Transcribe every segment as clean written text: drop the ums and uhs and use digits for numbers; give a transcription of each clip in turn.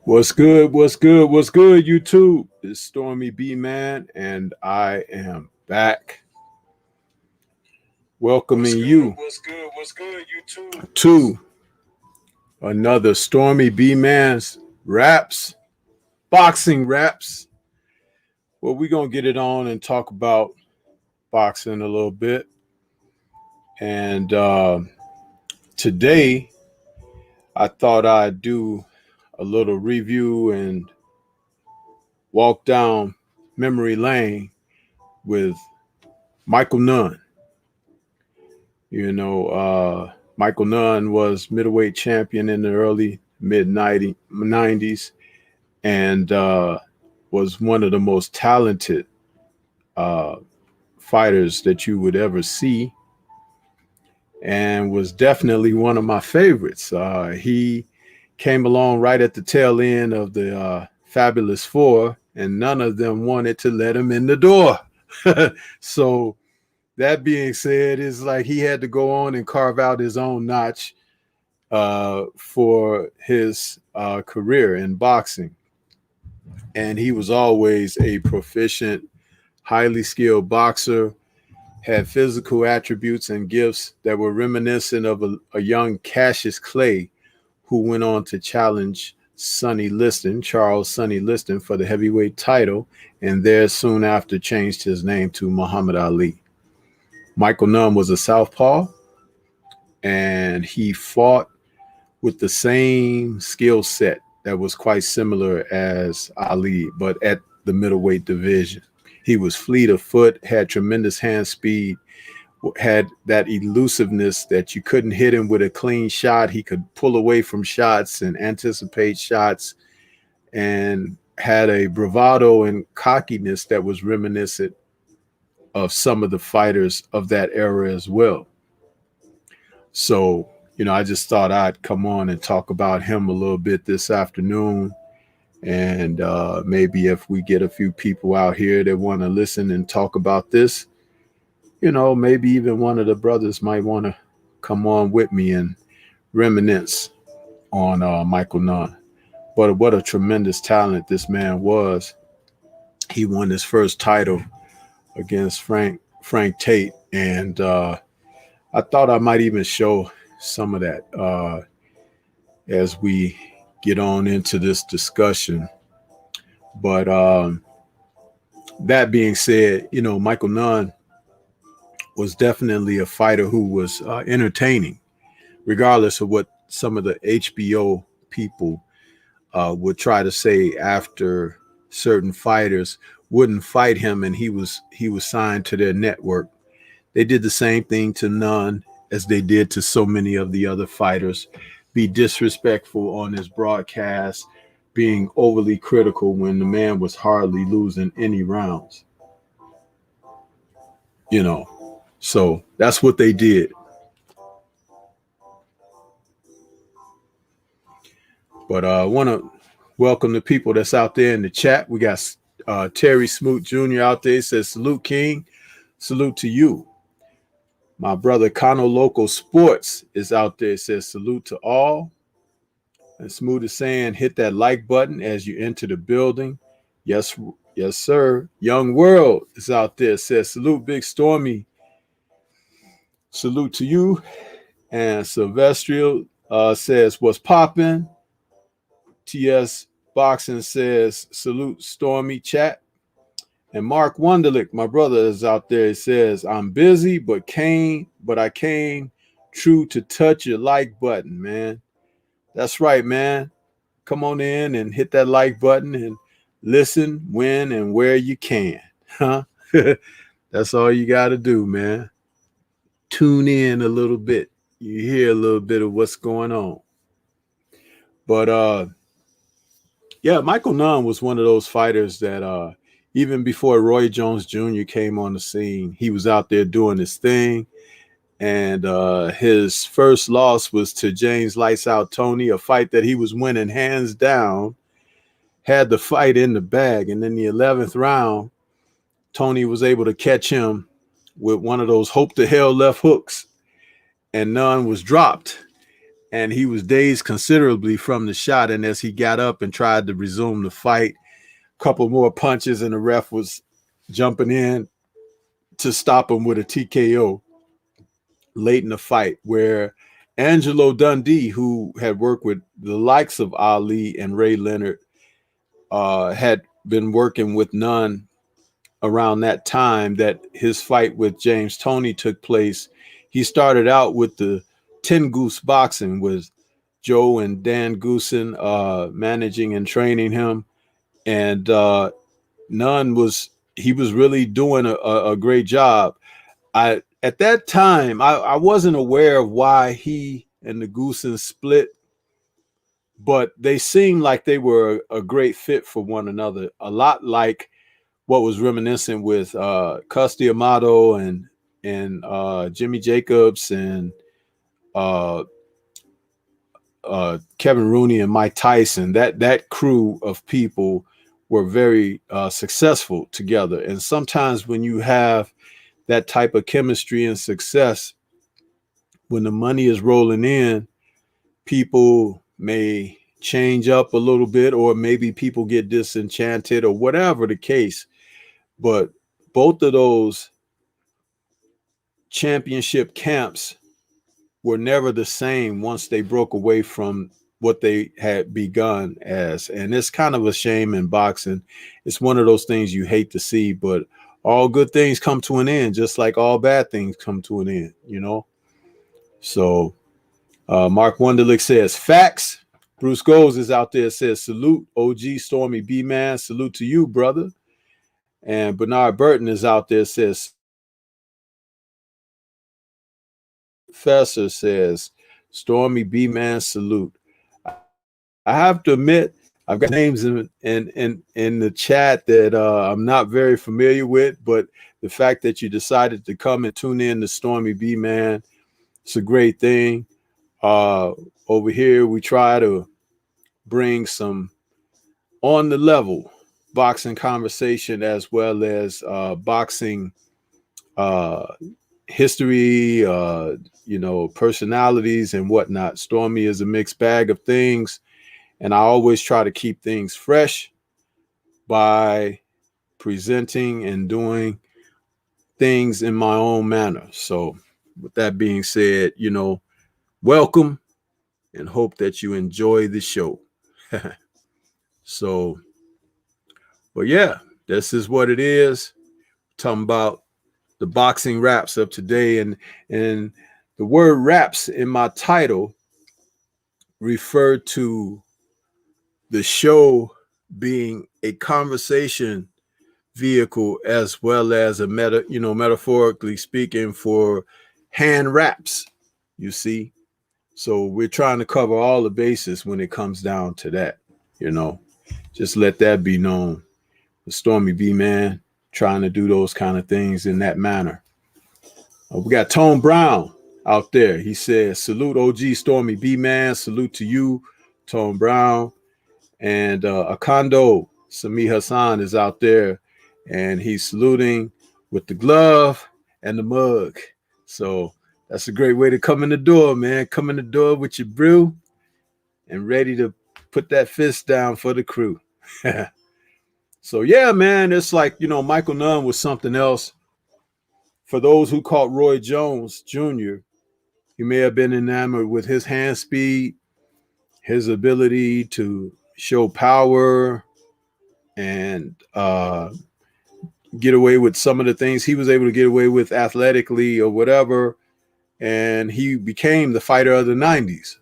What's good? What's good? What's good, YouTube? It's Stormybman, and I am back welcoming you to another Stormy B Man's Raps, Boxing Raps. Well, we're going to get it on and talk about boxing a little bit. And today, I thought I'd do a little review and walk down memory lane with Michael Nunn. Michael Nunn was middleweight champion in the early mid 90s and was one of the most talented uh, fighters that you would ever see, and was definitely one of my favorites. He came along right at the tail end of the Fabulous Four, and none of them wanted to let him in the door. So that being said, it's like he had to go on and carve out his own notch for his career in boxing. And he was always a proficient, highly skilled boxer, had physical attributes and gifts that were reminiscent of a young Cassius Clay, who went on to challenge Charles Sonny Liston, for the heavyweight title, and there soon after changed his name to Muhammad Ali. Michael Nunn was a southpaw, and he fought with the same skill set that was quite similar as Ali, but at the middleweight division. He was fleet of foot, had tremendous hand speed, had that elusiveness that you couldn't hit him with a clean shot. He could pull away from shots and anticipate shots, and had a bravado and cockiness that was reminiscent of some of the fighters of that era as well. So, I just thought I'd come on and talk about him a little bit this afternoon. And maybe if we get a few people out here that want to listen and talk about this, maybe even one of the brothers might want to come on with me and reminisce on Michael Nunn. But what a tremendous talent this man was. He won his first title against Frank Tate, and I thought I might even show some of that as we get on into this discussion. But that being said, Michael Nunn was definitely a fighter who was entertaining, regardless of what some of the HBO people would try to say after certain fighters wouldn't fight him and he was signed to their network. They did the same thing to Nunn as they did to so many of the other fighters. Be disrespectful on his broadcast, being overly critical when the man was hardly losing any rounds. So that's what they did. But I want to welcome the people that's out there in the chat. We got Terry Smoot Jr. out there. He says, salute, King. Salute to you. My brother Kano Local Sports is out there. It says, salute to all. And Smoot is saying, hit that like button as you enter the building. Yes, sir. Young World is out there. It says, salute, Big Stormy. Salute to you. And Sylvestrial says, what's popping? TS Boxing says, salute, Stormy chat. And Mark Wunderlich, my brother, is out there. He says, I'm busy, but I came true to touch your like button, man. That's right, man. Come on in and hit that like button and listen when and where you can. Huh? That's all you got to do, man. Tune in a little bit. You hear a little bit of what's going on. But yeah, Michael Nunn was one of those fighters that even before Roy Jones Jr. came on the scene, he was out there doing his thing. And his first loss was to James Lights Out Tony, a fight that he was winning hands down, had the fight in the bag. And in the 11th round, Tony was able to catch him with one of those hope to hell left hooks, and Nunn was dropped. and he was dazed considerably from the shot. And as he got up and tried to resume the fight, a couple more punches, and the ref was jumping in to stop him with a TKO late in the fight, where Angelo Dundee, who had worked with the likes of Ali and Ray Leonard, had been working with Nunn around that time that his fight with James Toney took place. He started out with the 10 Goose Boxing with Joe and Dan Goosen managing and training him. And Nunn was really doing a great job. At that time, I wasn't aware of why he and the Goosens split, but they seemed like they were a great fit for one another. A lot like what was reminiscent with Custy Amato and Jimmy Jacobs and Kevin Rooney and Mike Tyson. That crew of people were very successful together. And sometimes when you have that type of chemistry and success, when the money is rolling in, people may change up a little bit, or maybe people get disenchanted, or whatever the case. But both of those championship camps were never the same once they broke away from what they had begun as. And it's kind of a shame in boxing. It's one of those things you hate to see, but all good things come to an end, just like all bad things come to an end, you know? So Mark Wunderlich says, facts. Bruce Goes is out there, says, salute, OG Stormy B-Man. Salute to you, brother. And Bernard Burton is out there, says, Professor says, Stormy B-Man, salute. I have to admit, I've got names in the chat that I'm not very familiar with, but the fact that you decided to come and tune in to Stormy B-Man, it's a great thing. Over here, we try to bring some on the level boxing conversation, as well as boxing history, personalities and whatnot. Stormy is a mixed bag of things, and I always try to keep things fresh by presenting and doing things in my own manner. So with that being said, welcome, and hope that you enjoy the show. So, but yeah, this is what it is. Talking about the boxing raps of today, and the word raps in my title refer to the show being a conversation vehicle, as well as a metaphorically speaking, for hand raps, you see. So we're trying to cover all the bases when it comes down to that, just let that be known. The Stormy B-Man trying to do those kind of things in that manner. We got Tone Brown out there. He says, salute OG Stormy B-Man. Salute to you, Tone Brown. And Akando Sami Hassan is out there, and he's saluting with the glove and the mug. So that's a great way to come in the door, man. Come in the door with your brew and ready to put that fist down for the crew. So yeah, man, it's like, Michael Nunn was something else. For those who caught Roy Jones Jr., he may have been enamored with his hand speed, his ability to show power, and get away with some of the things he was able to get away with athletically or whatever. And he became the fighter of the 90s.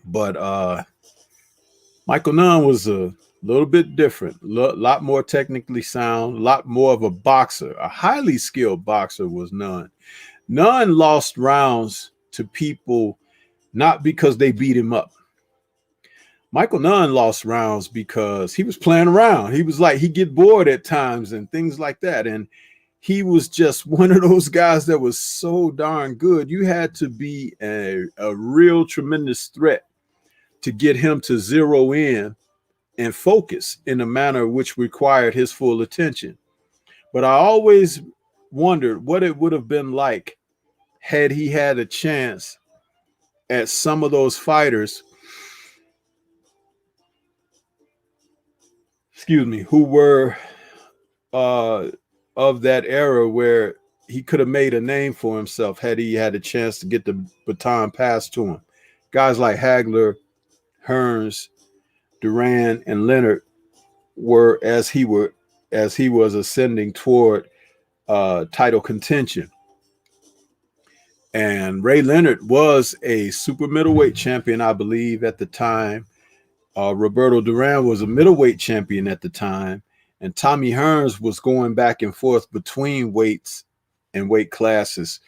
But Michael Nunn was a little bit different, a lot more technically sound, a lot more of a boxer, a highly skilled boxer was Nunn. Nunn lost rounds to people not because they beat him up. Michael Nunn lost rounds because he was playing around. He was like, he'd get bored at times and things like that. And he was just one of those guys that was so darn good. You had to be a real tremendous threat to get him to zero in and focus in a manner which required his full attention. But I always wondered what it would have been like had he had a chance at some of those fighters, who were of that era where he could have made a name for himself had he had a chance to get the baton passed to him. Guys like Hagler, Hearns, Duran, and Leonard were as he was ascending toward title contention. And Ray Leonard was a super middleweight champion, I believe, at the time. Roberto Duran was a middleweight champion at the time. And Tommy Hearns was going back and forth between weights and weight classes.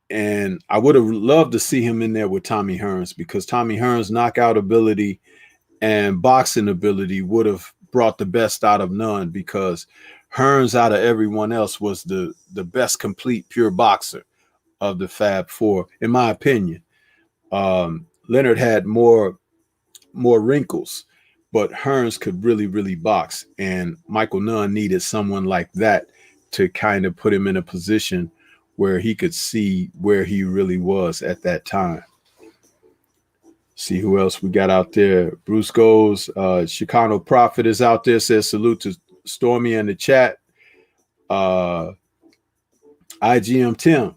And I would have loved to see him in there with Tommy Hearns, because Tommy Hearns' knockout ability and boxing ability would have brought the best out of none, because Hearns, out of everyone else, was the best complete pure boxer of the Fab Four, in my opinion. Leonard had more wrinkles, but Hearns could really, really box. And Michael Nunn needed someone like that to kind of put him in a position where he could see where he really was at that time. See who else we got out there. Bruce Goes, Chicano Prophet is out there, says salute to Stormy in the chat. IGM Tim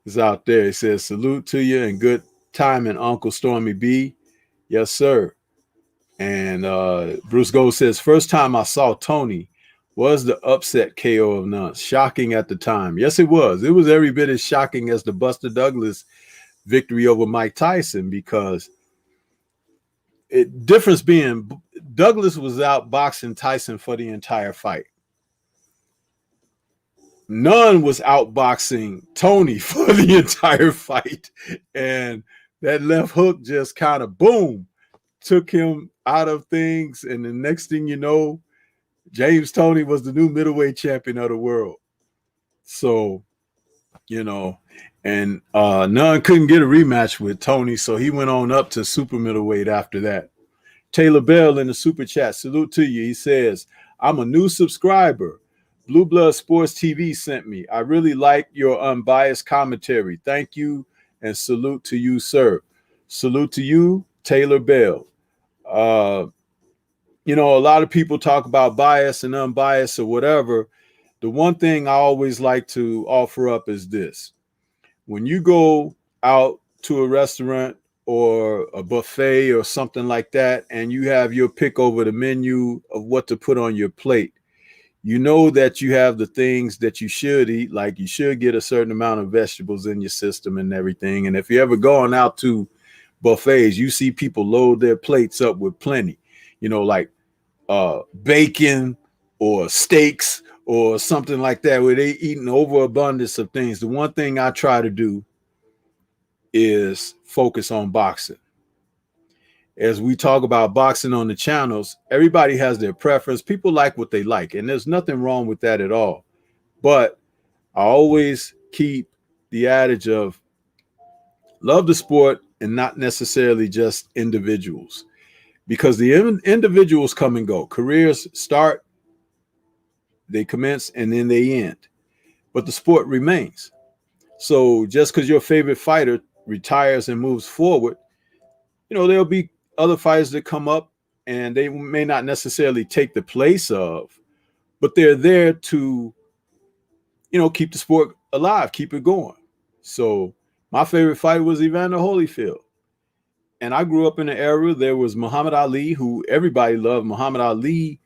is out there. He says salute to you and good timing, Uncle Stormy B. Yes, sir. And Bruce Gold says, first time I saw Tony was the upset KO of Nunn. Shocking at the time. Yes, it was. It was every bit as shocking as the Buster Douglas victory over Mike Tyson, because difference being Douglas was out boxing Tyson for the entire fight. Nunn was outboxing Tony for the entire fight. And that left hook just kind of, boom, took him out of things. And the next thing you know, James Toney was the new middleweight champion of the world. So, you know, and Nunn couldn't get a rematch with Tony, so he went on up to super middleweight after that. Taylor Bell in the super chat, salute to you. He says, I'm a new subscriber. Blue Blood Sports TV sent me. I really like your unbiased commentary. Thank you, and salute to you, sir. Salute to you, Taylor Bell. You know, a lot of people talk about bias and unbiased or whatever. The one thing I always like to offer up is this. When you go out to a restaurant or a buffet or something like that, and you have your pick over the menu of what to put on your plate, you know that you have the things that you should eat, like you should get a certain amount of vegetables in your system and everything. And if you're ever going out to buffets, you see people load their plates up with plenty, you know, like bacon or steaks or something like that, where they eat an overabundance of things. The one thing I try to do is focus on boxing. As we talk about boxing on the channels, everybody has their preference. People like what they like, and there's nothing wrong with that at all. But I always keep the adage of love the sport and not necessarily just individuals, because the individuals come and go. Careers start, they commence, and then they end. But the sport remains. So just because your favorite fighter retires and moves forward, you know, there'll be other fighters that come up and they may not necessarily take the place of, but they're there to, you know, keep the sport alive, keep it going. So my favorite fighter was Evander Holyfield. And I grew up in an era, there was Muhammad Ali, who everybody loved. Muhammad Ali,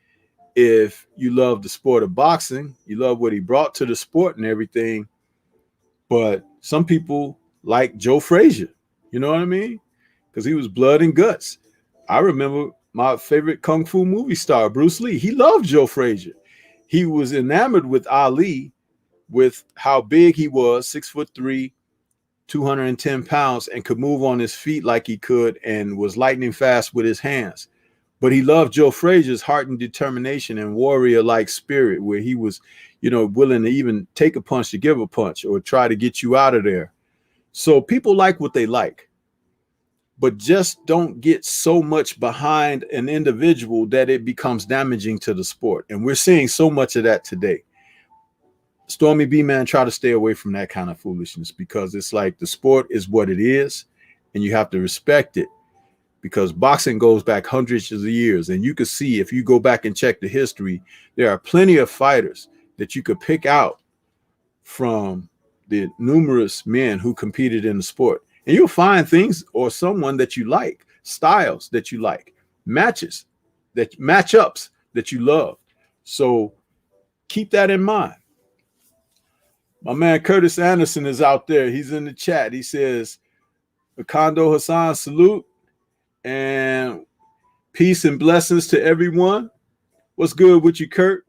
if you love the sport of boxing, you love what he brought to the sport and everything. But some people like Joe Frazier, you know what I mean? Because he was blood and guts. I remember my favorite Kung Fu movie star, Bruce Lee. He loved Joe Frazier. He was enamored with Ali, with how big he was, 6'3", 210 pounds, and could move on his feet like he could, and was lightning fast with his hands. But he loved Joe Frazier's heart and determination and warrior-like spirit, where he was, you know, willing to even take a punch to give a punch or try to get you out of there. So people like what they like, but just don't get so much behind an individual that it becomes damaging to the sport. And we're seeing so much of that today. Stormy B, man, try to stay away from that kind of foolishness, because it's like the sport is what it is, and you have to respect it, because boxing goes back hundreds of years. And you can see, if you go back and check the history, there are plenty of fighters that you could pick out from the numerous men who competed in the sport. And you'll find things or someone that you like, styles that you like, matchups that you love. So keep that in mind. My man Curtis Anderson is out there. He's in the chat. He says, Kondo Hassan, salute and peace and blessings to everyone. What's good with you, Kurt?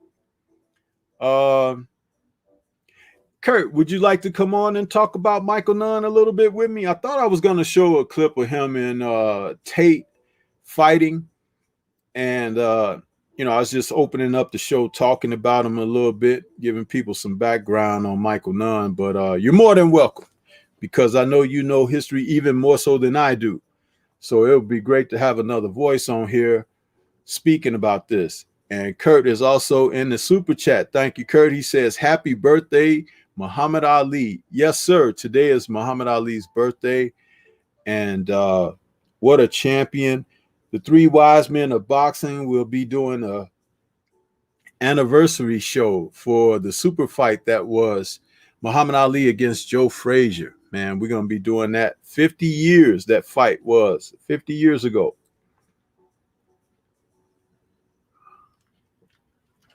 Kurt, would you like to come on and talk about Michael Nunn a little bit with me? I thought I was going to show a clip of him and Tate fighting. And, I was just opening up the show, talking about him a little bit, giving people some background on Michael Nunn. But you're more than welcome, because I know you know history even more so than I do. So it would be great to have another voice on here speaking about this. And Kurt is also in the super chat. Thank you, Kurt. He says, happy birthday, Muhammad Ali. Yes, sir. Today is Muhammad Ali's birthday. And what a champion. The Three Wise Men of Boxing will be doing a anniversary show for the super fight that was Muhammad Ali against Joe Frazier. Man, we're going to be doing that. 50 years that fight was, 50 years ago.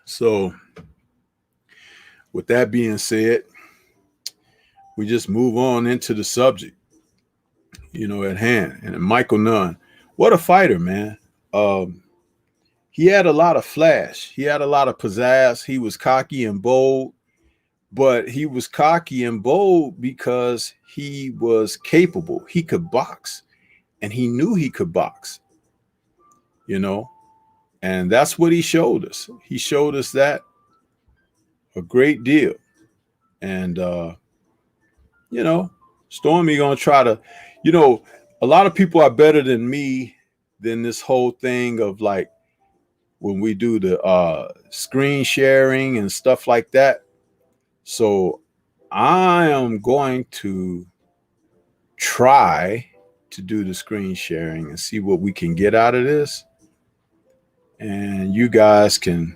So with that being said, we just move on into the subject, at hand. And Michael Nunn, what a fighter, man. He had a lot of flash. He had a lot of pizzazz. He was cocky and bold, but he was cocky and bold because he was capable. He could box, and he knew he could box, and that's what he showed us. He showed us that a great deal. And, Stormy going to try to, a lot of people are better than me than this whole thing of like when we do the screen sharing and stuff like that. So I am going to try to do the screen sharing and see what we can get out of this. And you guys can,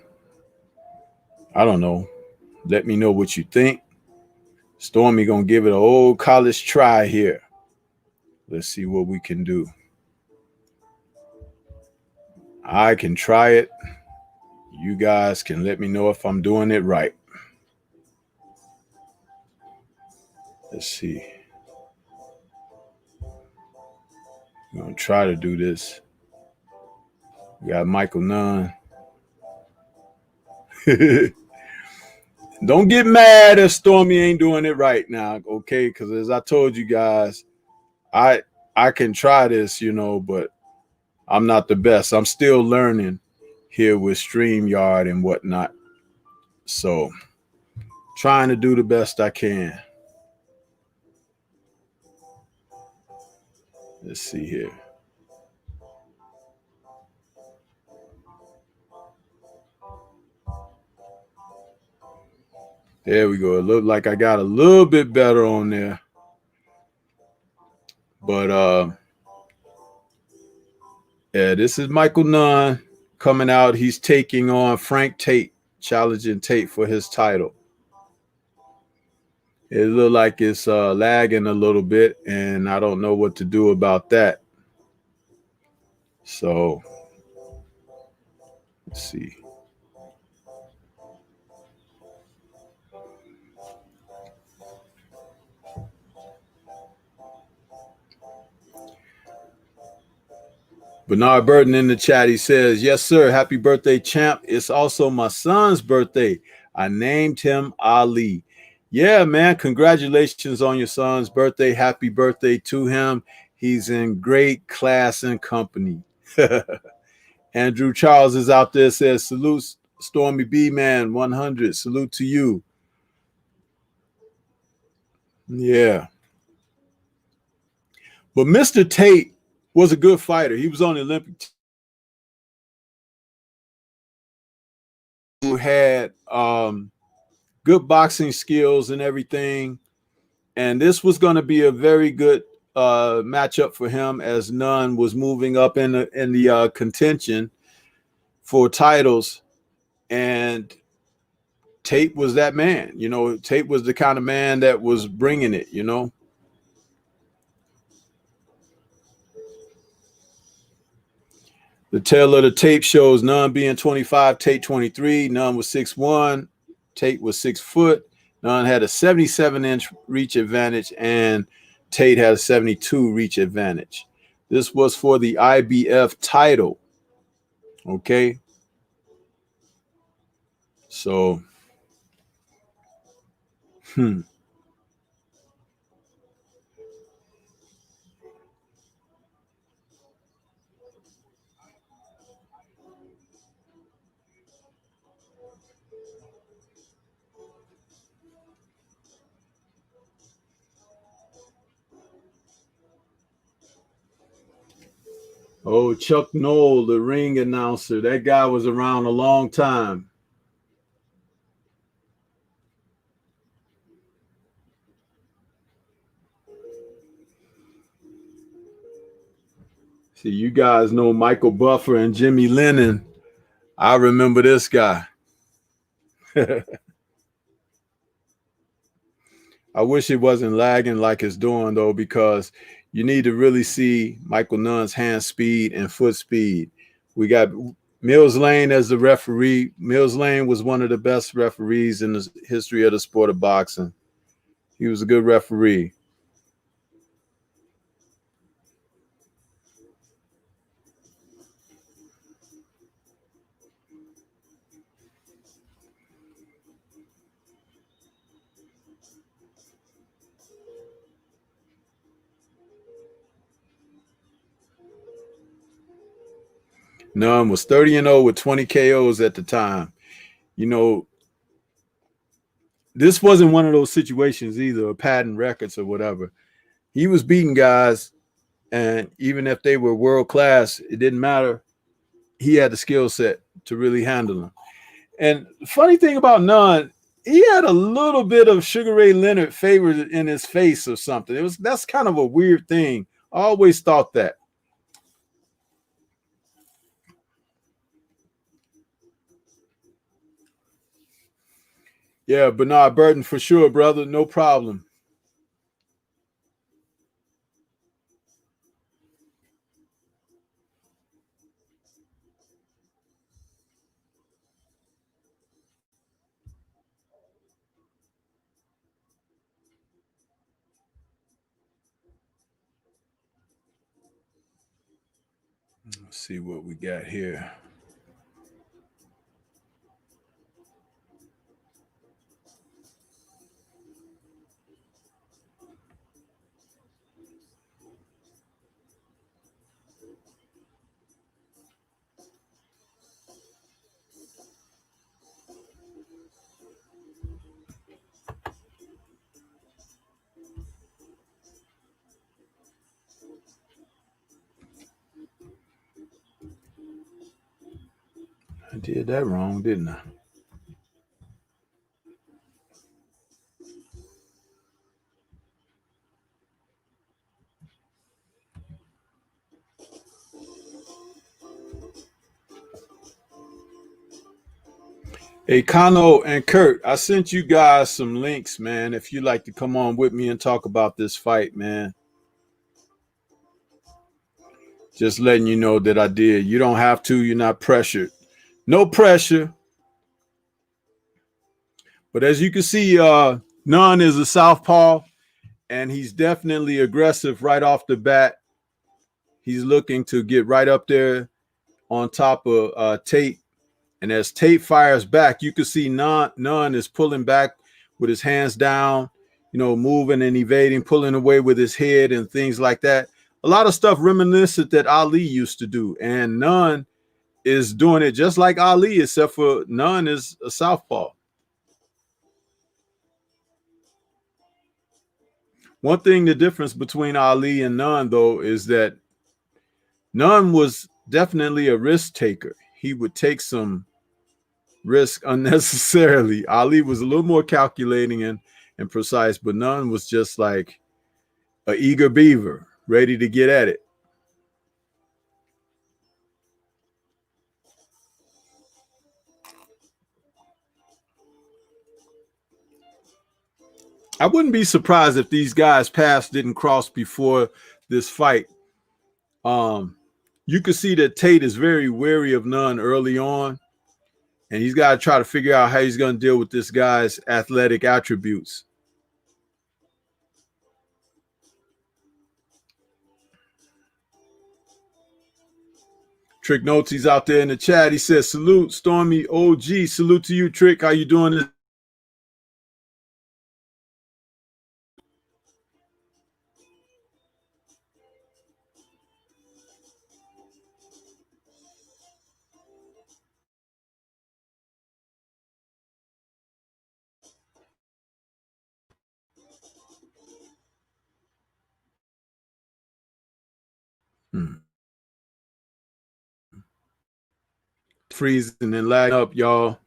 I don't know, let me know what you think. Stormy gonna give it an old college try here. Let's see what we can do. I can try it. You guys can let me know if I'm doing it right. Let's see. I'm gonna try to do this. We got Michael Nunn. Don't get mad if Stormy ain't doing it right now, okay? Because as I told you guys, I can try this, but I'm not the best. I'm still learning here with StreamYard and whatnot. So trying to do the best I can. Let's see here. There we go. It looked like I got a little bit better on there. But yeah, this is Michael Nunn coming out. He's taking on Frank Tate, challenging Tate for his title. It looked like it's lagging a little bit, and I don't know what to do about that. So let's see. Bernard Burton in the chat, he says, yes, sir. Happy birthday, champ. It's also my son's birthday. I named him Ali. Yeah, man. Congratulations on your son's birthday. Happy birthday to him. He's in great class and company. Andrew Charles is out there, says, salute, Stormy B, man, 100. Salute to you. Yeah. But Mr. Tate was a good fighter. He was on the Olympic team. Who had good boxing skills and everything. And this was going to be a very good matchup for him, as Nunn was moving up in the contention for titles, and Tate was that man. You know, Tate was the kind of man that was bringing it, you know. The tail of the tape shows Nunn being 25, Tate 23. Nunn was 6'1", Tate was 6 foot. Nunn had a 77-inch reach advantage, and Tate had a 72 reach advantage. This was for the IBF title. Okay. So, oh, Chuck Noll, the ring announcer. That guy was around a long time. See, you guys know Michael Buffer and Jimmy Lennon. I remember this guy. I wish it wasn't lagging like it's doing, though, because you need to really see Michael Nunn's hand speed and foot speed. We got Mills Lane as the referee. Mills Lane was one of the best referees in the history of the sport of boxing. He was a good referee. Nunn was 30-0 with 20 KOs at the time. You know, this wasn't one of those situations either, or patent records or whatever. He was beating guys, and even if they were world class, it didn't matter. He had the skill set to really handle them. And the funny thing about Nunn, he had a little bit of Sugar Ray Leonard favor in his face or something. That's kind of a weird thing. I always thought that. Yeah, Bernard Burton for sure, brother. No problem. Let's see what we got here. I did that wrong, didn't I? Hey, Kano and Kurt, I sent you guys some links, man. If you'd like to come on with me and talk about this fight, man. Just letting you know that I did. You don't have to. You're not pressured. No pressure. But as you can see, Nunn is a southpaw, and he's definitely aggressive right off the bat. He's looking to get right up there on top of Tate. And as Tate fires back, you can see Nunn is pulling back with his hands down, you know, moving and evading, pulling away with his head and things like that. A lot of stuff reminiscent that Ali used to do. And Nunn is doing it just like Ali, except for Nunn is a southpaw. One thing, the difference between Ali and Nunn, though, is that Nunn was definitely a risk taker. He would take some risk unnecessarily. Ali was a little more calculating and precise, but Nunn was just like, A eager beaver, ready to get at it. I wouldn't be surprised if these guys' paths didn't cross before this fight. Um, you could see that Tate is very wary of Nunn early on, and he's got to try to figure out how he's going to deal with this guy's athletic attributes. Trick notes, he's out there in the chat. He says, salute, Stormy OG. Salute to you, Trick. How you doing this? Freezing and lagging up, y'all.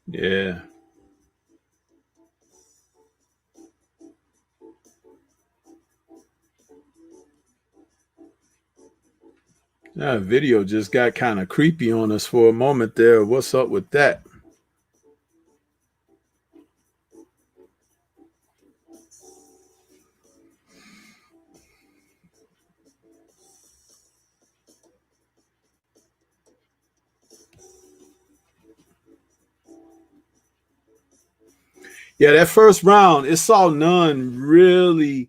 Yeah. That video just got kind of creepy on us for a moment there. What's up with that? Yeah, that first round, it saw Nunn really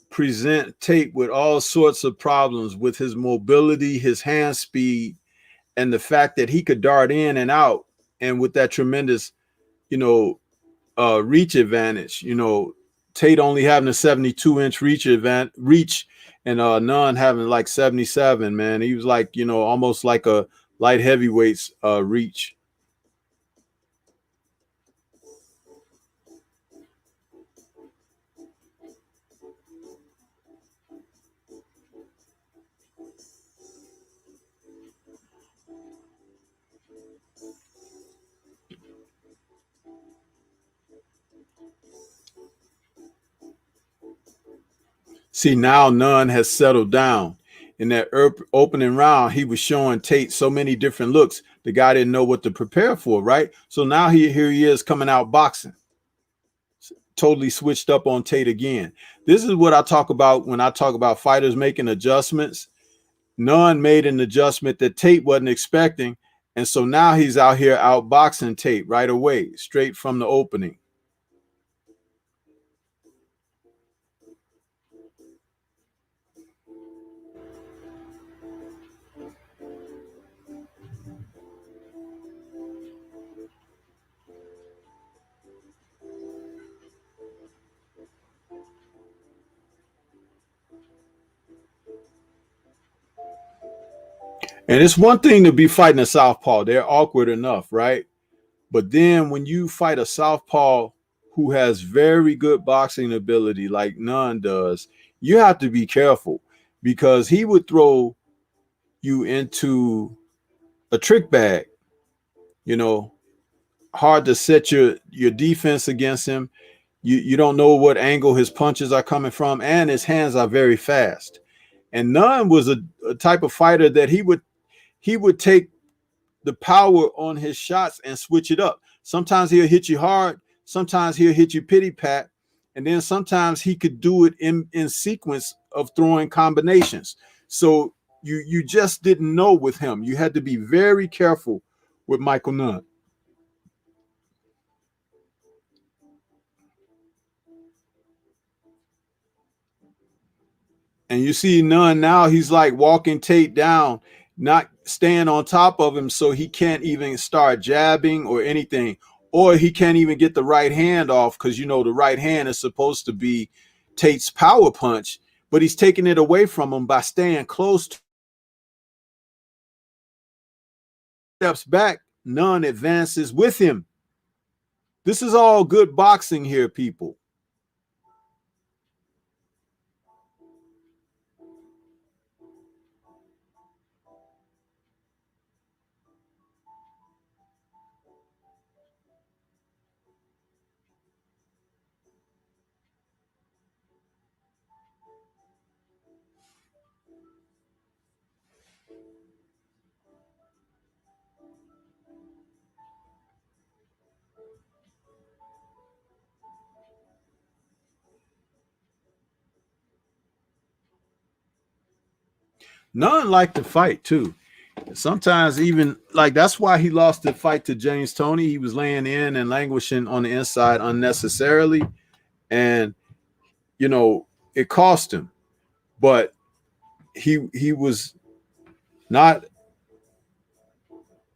present Tate with all sorts of problems with his mobility, his hand speed, and the fact that he could dart in and out, and with that tremendous, reach advantage. Tate only having a 72-inch reach, and Nunn having like 77. Man, he was like almost like a light heavyweight's reach. See, now Nunn has settled down. In that opening round, he was showing Tate so many different looks. The guy didn't know what to prepare for, right? So now here he is coming out boxing, totally switched up on Tate again. This is what I talk about when I talk about fighters making adjustments. Nunn made an adjustment that Tate wasn't expecting, and so now he's out here outboxing Tate right away, straight from the opening. And it's one thing to be fighting a southpaw. They're awkward enough, right? But then when you fight a southpaw who has very good boxing ability like Nunn does, you have to be careful because he would throw you into a trick bag. Hard to set your defense against him. You don't know what angle his punches are coming from, and his hands are very fast. And Nunn was a type of fighter that he would take the power on his shots and switch it up. Sometimes he'll hit you hard, sometimes he'll hit you pity pat, and then sometimes he could do it in sequence of throwing combinations. So you just didn't know with him. You had to be very careful with Michael Nunn. And you see Nunn now, he's like walking Tate down, not staying on top of him, so he can't even start jabbing or anything, or he can't even get the right hand off, because the right hand is supposed to be Tate's power punch, but he's taking it away from him by staying close to steps back. None advances with him. This is all good boxing here, people. None like to fight too. Sometimes even like that's why he lost the fight to James Toney. He was laying in and languishing on the inside unnecessarily, and it cost him. But he was not,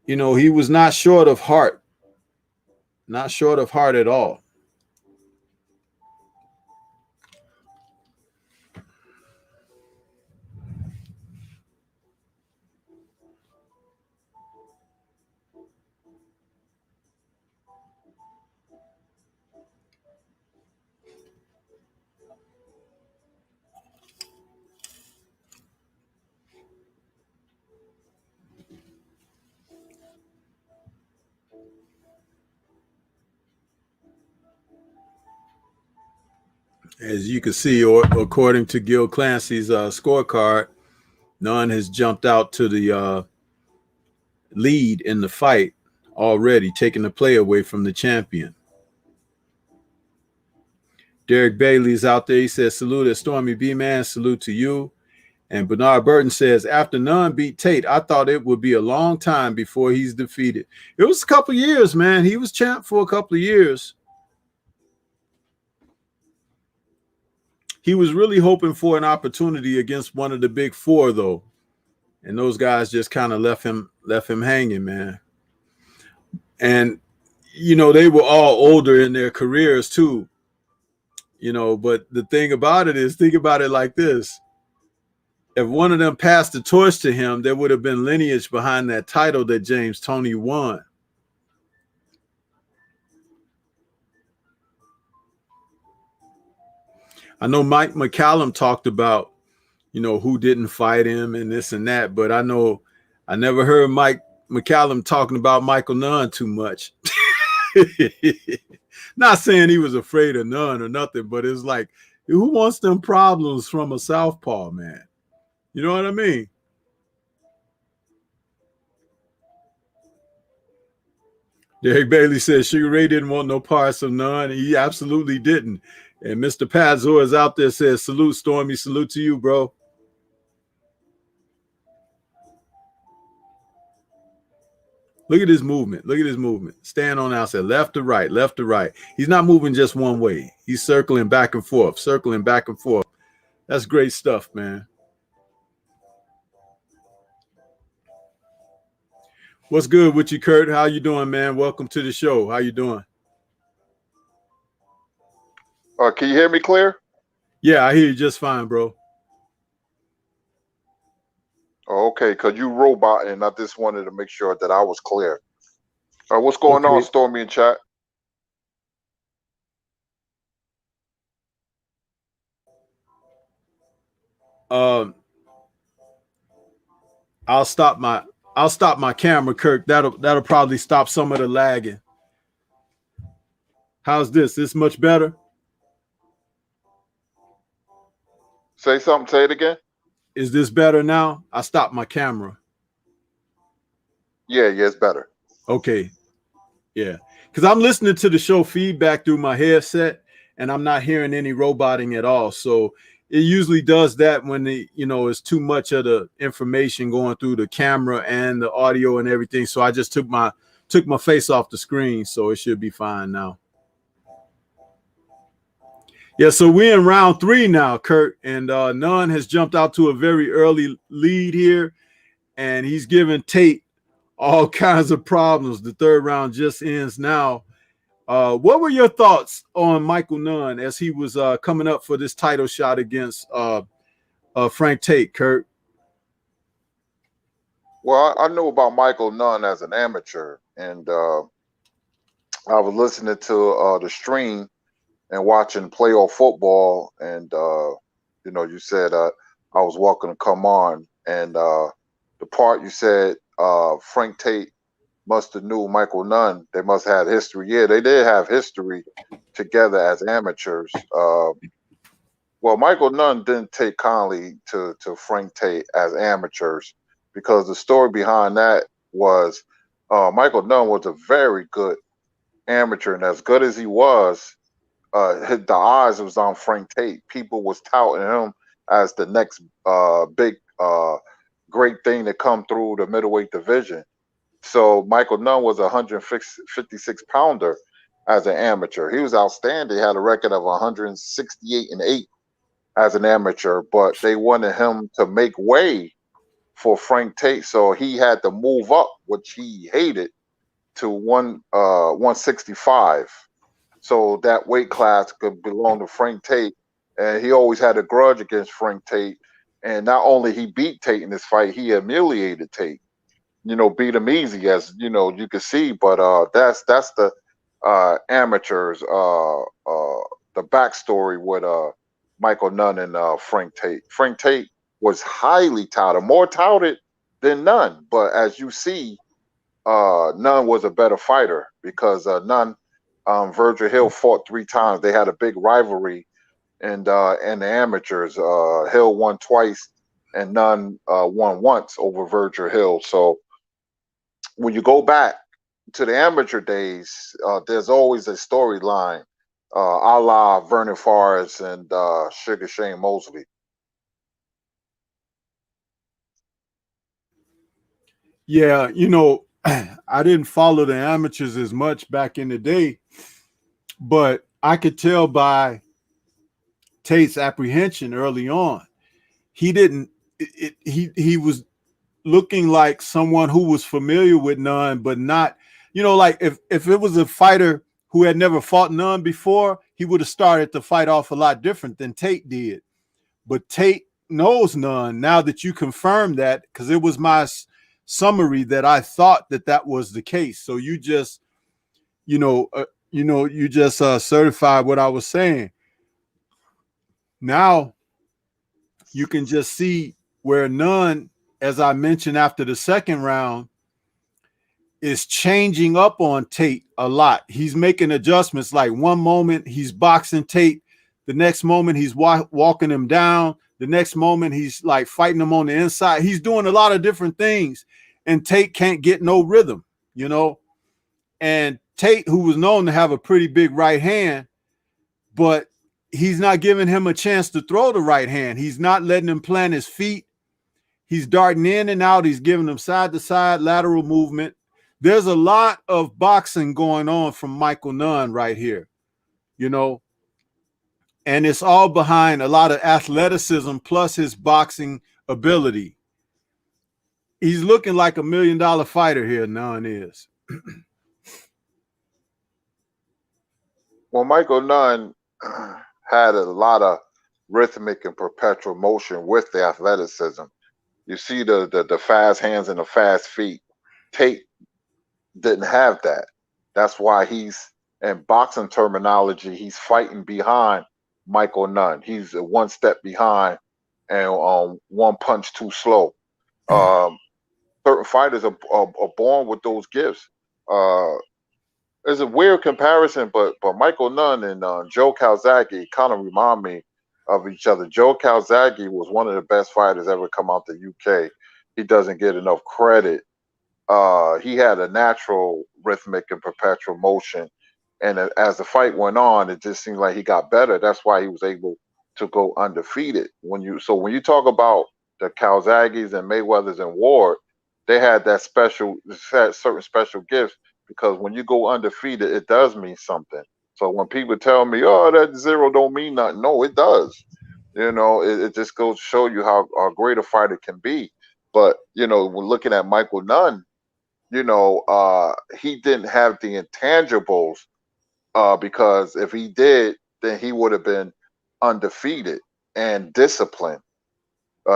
he was not short of heart, not short of heart at all. As you can see, or according to Gil Clancy's scorecard, Nunn has jumped out to the lead in the fight already, taking the play away from the champion. Derek Bailey's out there. He says, salute at Stormybman. Salute to you. And Bernard Burton says, after Nunn beat Tate, I thought it would be a long time before he's defeated. It was a couple years, man. He was champ for a couple of years. He was really hoping for an opportunity against one of the big four, though. And those guys just kind of left him hanging, man. And, they were all older in their careers, too. But the thing about it is, think about it like this. If one of them passed the torch to him, there would have been lineage behind that title that James Toney won. I know Mike McCallum talked about, who didn't fight him and this and that, but I never heard Mike McCallum talking about Michael Nunn too much. Not saying he was afraid of Nunn or nothing, but it's like, who wants them problems from a southpaw, man? You know what I mean? Derek Bailey says Sugar Ray didn't want no parts of Nunn. He absolutely didn't. And Mr. Padzor is out there, says, salute, Stormy. Salute to you, bro. Look at his movement. Look at his movement. Stand on outside, left to right, left to right. He's not moving just one way. He's circling back and forth, circling back and forth. That's great stuff, man. What's good with you, Kurt? How you doing, man? Welcome to the show. How you doing? Can you hear me clear? Yeah, I hear you just fine, bro. Oh, okay, because you robot, and I just wanted to make sure that I was clear. What's going on, Stormy in chat? I'll stop my camera, Kirk. That'll probably stop some of the lagging. How's this? This much better? Say something. Say it again. Is this better now? I stopped my camera. Yeah, it's better. Okay. Yeah. Because I'm listening to the show feedback through my headset, and I'm not hearing any roboting at all. So it usually does that when it's too much of the information going through the camera and the audio and everything. So I just took my face off the screen, so it should be fine now. Yeah, so we're in round 3 now, Kurt, and Nunn has jumped out to a very early lead here. and he's giving Tate all kinds of problems. The third round just ends now. What were your thoughts on Michael Nunn as he was coming up for this title shot against Frank Tate, Kurt? Well, I knew about Michael Nunn as an amateur, and I was listening to the stream and watching playoff football, and you know, you said I was welcome to come on, and the part you said Frank Tate must have knew Michael Nunn. They must have had history. Yeah, they did have history together as amateurs. Well, Michael Nunn didn't take kindly to Frank Tate as amateurs, because the story behind that was Michael Nunn was a very good amateur, and as good as he was, the eyes was on Frank Tate. People was touting him as the next big great thing to come through the middleweight division. So Michael Nunn was a 156 pounder as an amateur. He was outstanding. He had a record of 168-8 as an amateur, but they wanted him to make way for Frank Tate, so he had to move up, which he hated, to 165. So that weight class could belong to Frank Tate, and he always had a grudge against Frank Tate. And not only he beat Tate in this fight, he humiliated Tate. You know, beat him easy, as you know, you can see. But that's the amateurs, the backstory with Michael Nunn and Frank Tate. Frank Tate was highly touted, more touted than Nunn. But as you see, Nunn was a better fighter, because Nunn, Virgil Hill fought 3 times. They had a big rivalry, and the amateurs, Hill won twice, and Nunn won once over Virgil Hill. So when you go back to the amateur days, there's always a storyline, a la Vernon Forrest and Sugar Shane Mosley. Yeah, you know, I didn't follow the amateurs as much back in the day, but I could tell by Tate's apprehension early on. He didn't. He was looking like someone who was familiar with Nunn, but not. You know, like if it was a fighter who had never fought Nunn before, he would have started the fight off a lot different than Tate did. But Tate knows Nunn now that you confirmed that, because it was my summary that I thought that was the case. So you just, you just certified what I was saying. Now you can just see where Nunn, as I mentioned after the second round, is changing up on Tate a lot. He's making adjustments. Like one moment he's boxing Tate, the next moment he's walking him down, the next moment he's like fighting him on the inside. He's doing a lot of different things, and Tate can't get no rhythm, you know. And Tate, who was known to have a pretty big right hand, but he's not giving him a chance to throw the right hand. He's not letting him plant his feet. He's darting in and out. He's giving him side to side lateral movement. There's a lot of boxing going on from Michael Nunn right here, you know, and it's all behind a lot of athleticism plus his boxing ability. He's looking like $1 million fighter here, Nunn is. Well, Michael Nunn had a lot of rhythmic and perpetual motion with the athleticism. You see the fast hands and the fast feet. Tate didn't have that. That's why he's, in boxing terminology, he's fighting behind Michael Nunn. He's 1 step behind and 1 punch too slow. Certain fighters are born with those gifts. It's a weird comparison, but Michael Nunn and Joe Calzaghe kind of remind me of each other. Joe Calzaghe was one of the best fighters ever come out the UK. He doesn't get enough credit. He had a natural rhythmic and perpetual motion, and as the fight went on, it just seemed like he got better. That's why he was able to go undefeated. When you talk about the Calzaghes and Mayweathers and Ward, they had that certain special gifts, because when you go undefeated, it does mean something. So when people tell me, "Oh, that 0 don't mean nothing," no, it does. You know, it just goes to show you how great a fighter can be. But when looking at Michael Nunn, he didn't have the intangibles, because if he did, then he would have been undefeated and disciplined.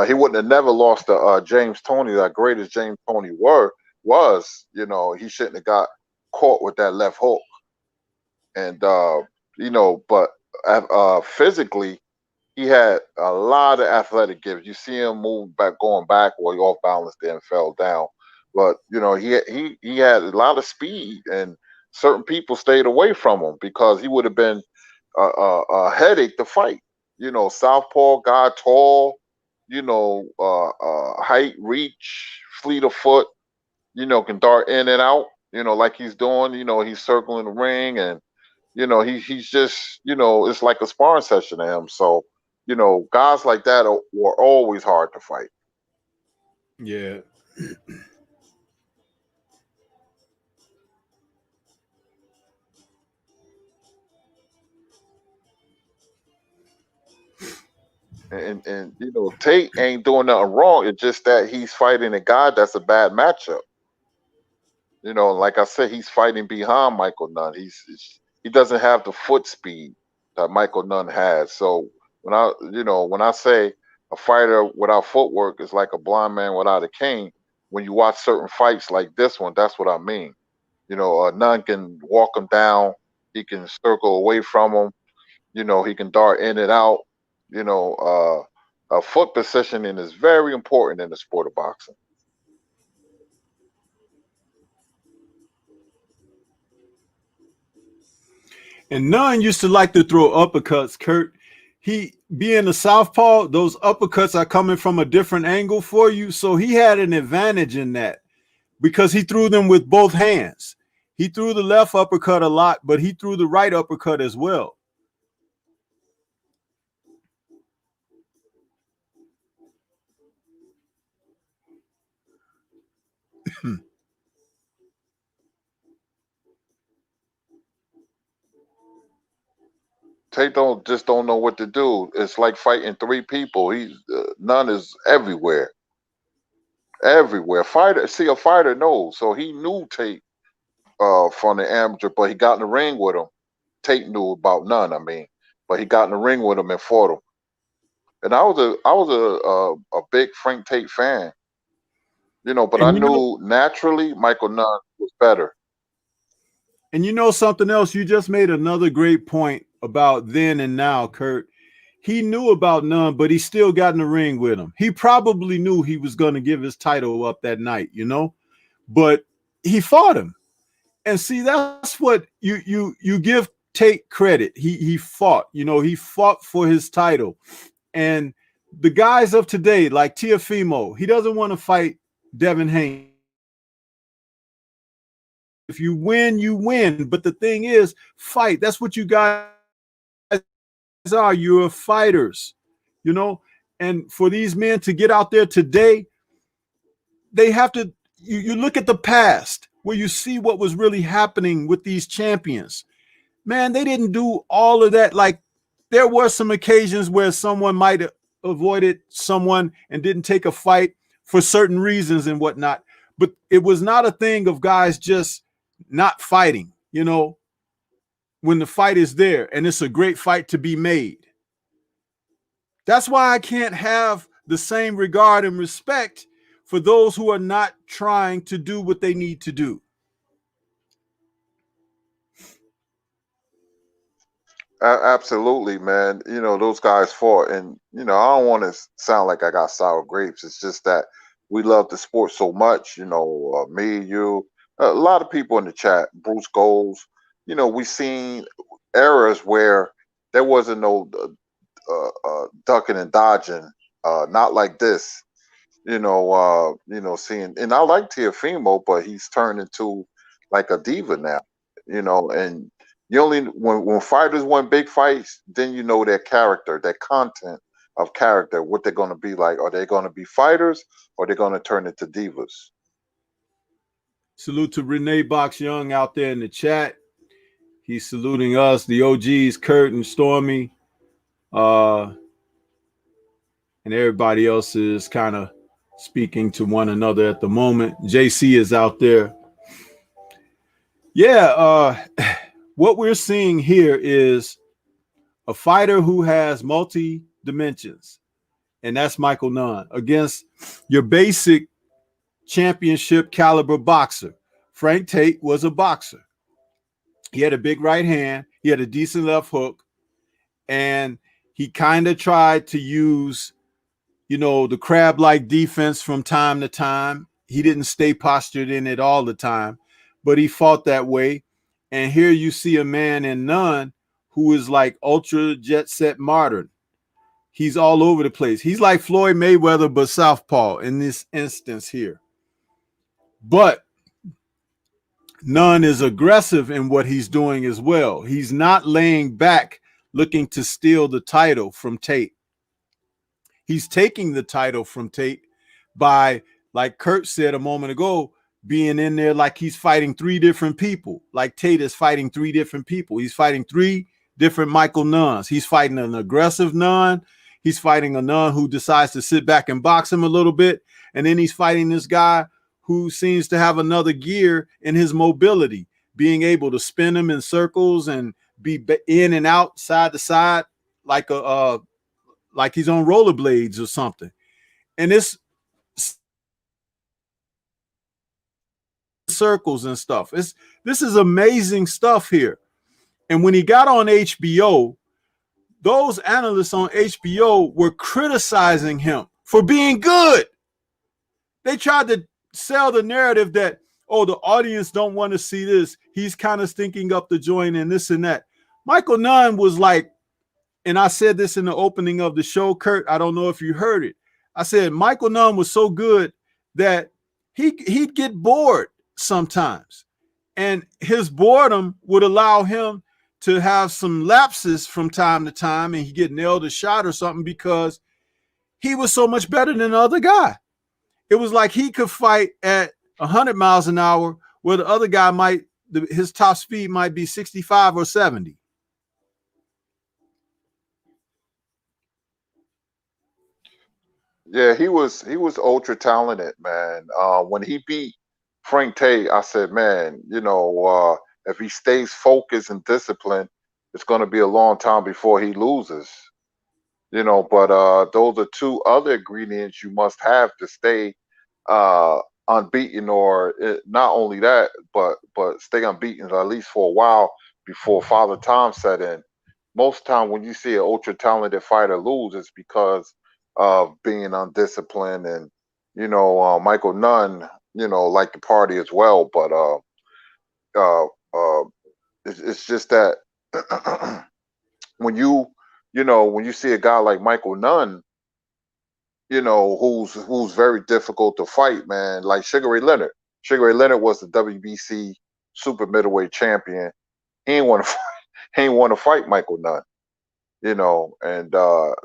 He wouldn't have never lost to James Toney, that great as James Toney was. He shouldn't have got caught with that left hook. And but physically, he had a lot of athletic gifts. You see him move back, going back, or he off balance there and fell down. But he had a lot of speed, and certain people stayed away from him because he would have been a headache to fight. Southpaw guy, tall, height, reach, fleet of foot, can dart in and out, like he's doing. He's circling the ring, and he's just, it's like a sparring session to him. So, guys like that were always hard to fight. Yeah. And Tate ain't doing nothing wrong. It's just that he's fighting a guy that's a bad matchup. Like I said, he's fighting behind Michael Nunn. He doesn't have the foot speed that Michael Nunn has. So when I say a fighter without footwork is like a blind man without a cane, when you watch certain fights like this one, that's what I mean. Nunn can walk him down. He can circle away from him. He can dart in and out. Foot positioning is very important in the sport of boxing. And Nunn used to like to throw uppercuts, Kurt. He, being a southpaw, those uppercuts are coming from a different angle for you. So he had an advantage in that because he threw them with both hands. He threw the left uppercut a lot, but he threw the right uppercut as well. Tate don't know what to do. It's like fighting three people. None is everywhere, everywhere. A fighter knows. So he knew Tate from the amateur, but he got in the ring with him. Tate knew about Nunn. I mean, but he got in the ring with him and fought him. And I was a big Frank Tate fan. But I knew naturally Michael Nunn was better. And something else, you just made another great point about then and now, Kurt. He knew about Nunn, but he still got in the ring with him. He probably knew he was going to give his title up that night, but he fought him. And see, that's what you give Tate credit. He fought, he fought for his title. And the guys of today, like Teofimo, he doesn't want to fight Devin Haney. If you win, you win. But the thing is, fight. That's what you guys are. You're fighters, And for these men to get out there today, they have to, you look at the past where you see what was really happening with these champions. Man, they didn't do all of that. Like, there were some occasions where someone might have avoided someone and didn't take a fight for certain reasons and whatnot. But it was not a thing of guys just not fighting, when the fight is there and it's a great fight to be made. That's why I can't have the same regard and respect for those who are not trying to do what they need to do. Absolutely, man. Those guys fought, and I don't want to sound like I got sour grapes. It's just that we love the sport so much. Me, you, a lot of people in the chat, Bruce Goals. We seen eras where there wasn't no ducking and dodging, not like this. Seeing, and I like Teofimo, but he's turned into like a diva now. And you only when fighters win big fights, then you know their character, their content of character, what they're going to be like. Are they going to be fighters, or they're going to turn into divas? Salute to Renee Box Young out there in the chat. He's saluting us, the OGs, Kurt and Stormy, and everybody else is kind of speaking to one another at the moment. JC is out there. Yeah, what we're seeing here is a fighter who has multi dimensions, and that's Michael Nunn against your basic championship caliber boxer. Frank Tate was a boxer. He had a big right hand, he had a decent left hook, and he kind of tried to use, the crab-like defense from time to time. He didn't stay postured in it all the time, but he fought that way. And here you see a man in Nunn who is like ultra jet set modern. He's all over the place. He's like Floyd Mayweather, but southpaw in this instance here. But Nunn is aggressive in what he's doing as well. He's not laying back looking to steal the title from Tate. He's taking the title from Tate by, like Kurt said a moment ago, being in there like he's fighting three different people. Like Tate is fighting three different people. He's fighting three different Michael Nunns. He's fighting an aggressive Nunn. He's fighting a Nunn who decides to sit back and box him a little bit. And then he's fighting this guy who seems to have another gear in his mobility, being able to spin him in circles and be in and out, side to side, like he's on rollerblades or something. And it's circles and stuff. This is amazing stuff here. And when he got on HBO, those analysts on HBO were criticizing him for being good. They tried to sell the narrative that, oh, the audience don't want to see this. He's kind of stinking up the joint and this and that. Michael Nunn was like, and I said this in the opening of the show, Kurt, I don't know if you heard it. I said Michael Nunn was so good that he'd get bored sometimes. And his boredom would allow him to have some lapses from time to time, and he get nailed a shot or something because he was so much better than the other guy. It was like he could fight at 100 miles an hour where the other guy his top speed might be 65 or 70. Yeah, he was ultra talented, man. When he beat Frank Tate, I said, man, if he stays focused and disciplined, it's going to be a long time before he loses. But those are two other ingredients you must have to stay unbeaten, or not only that, but stay unbeaten at least for a while before Father Time set in. Most time when you see an ultra talented fighter lose, it's because of being undisciplined. And Michael Nunn, like the party as well, but uh, uh, it's just that when you see a guy like Michael Nunn, who's very difficult to fight, man, like Sugar Ray Leonard. Sugar Ray Leonard was the WBC super middleweight champion. He ain't want to fight Michael Nunn. And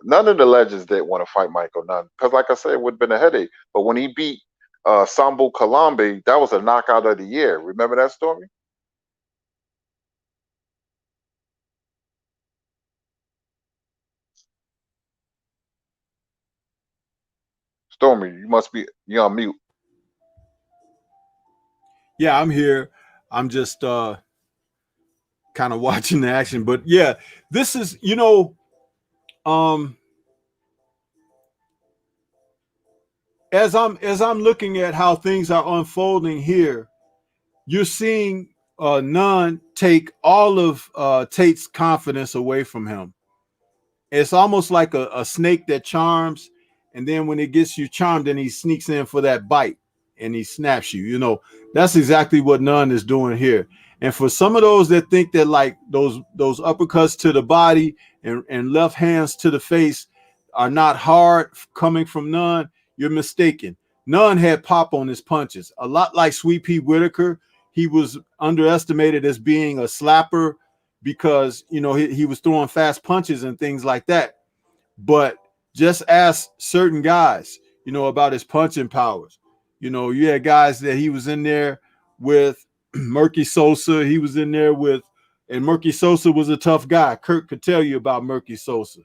none of the legends didn't want to fight Michael Nunn because, like I said, it would have been a headache. But when he beat Sambo Kalambe, that was a knockout of the year. Remember that, Stormy? Stormy, you on mute. Yeah, I'm here. I'm just kind of watching the action. But yeah, this is, as I'm looking at how things are unfolding here, you're seeing Nunn take all of Tate's confidence away from him. It's almost like a snake that charms, and then when it gets you charmed, then he sneaks in for that bite and he snaps you. That's exactly what Nunn is doing here. And for some of those that think that like those uppercuts to the body and left hands to the face are not hard coming from Nunn, you're mistaken. Nunn had pop on his punches. A lot like Sweet Pea Whitaker, he was underestimated as being a slapper because, he was throwing fast punches and things like that. But just ask certain guys, about his punching powers. You had guys that he was in there with Murky Sosa. He was in there and Murky Sosa was a tough guy. Kurt could tell you about Murky Sosa.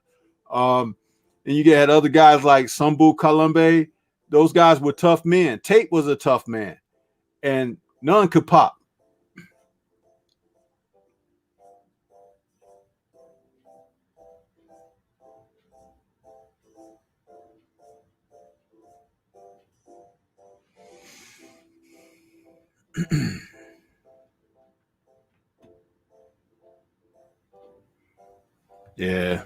And you had other guys like Sambu Kalambe those guys were tough men. Tate was a tough man, and none could pop. Yeah.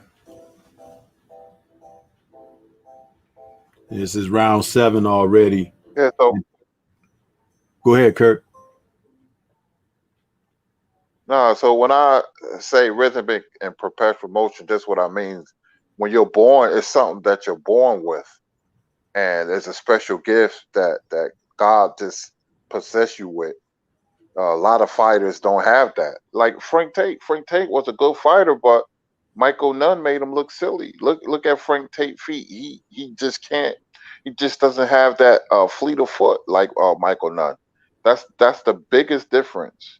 This is round 7 already. Yeah. So Go ahead, Kirk. no. So when I say rhythmic and perpetual motion, that's what I mean. When you're born, it's something that you're born with, and it's a special gift that God just possess you with. A lot of fighters don't have that. Like Frank Tate. Frank Tate was a good fighter, but Michael Nunn made him look silly. Look at Frank Tate feet. He just can't. He just doesn't have that fleet of foot like Michael Nunn. That's the biggest difference,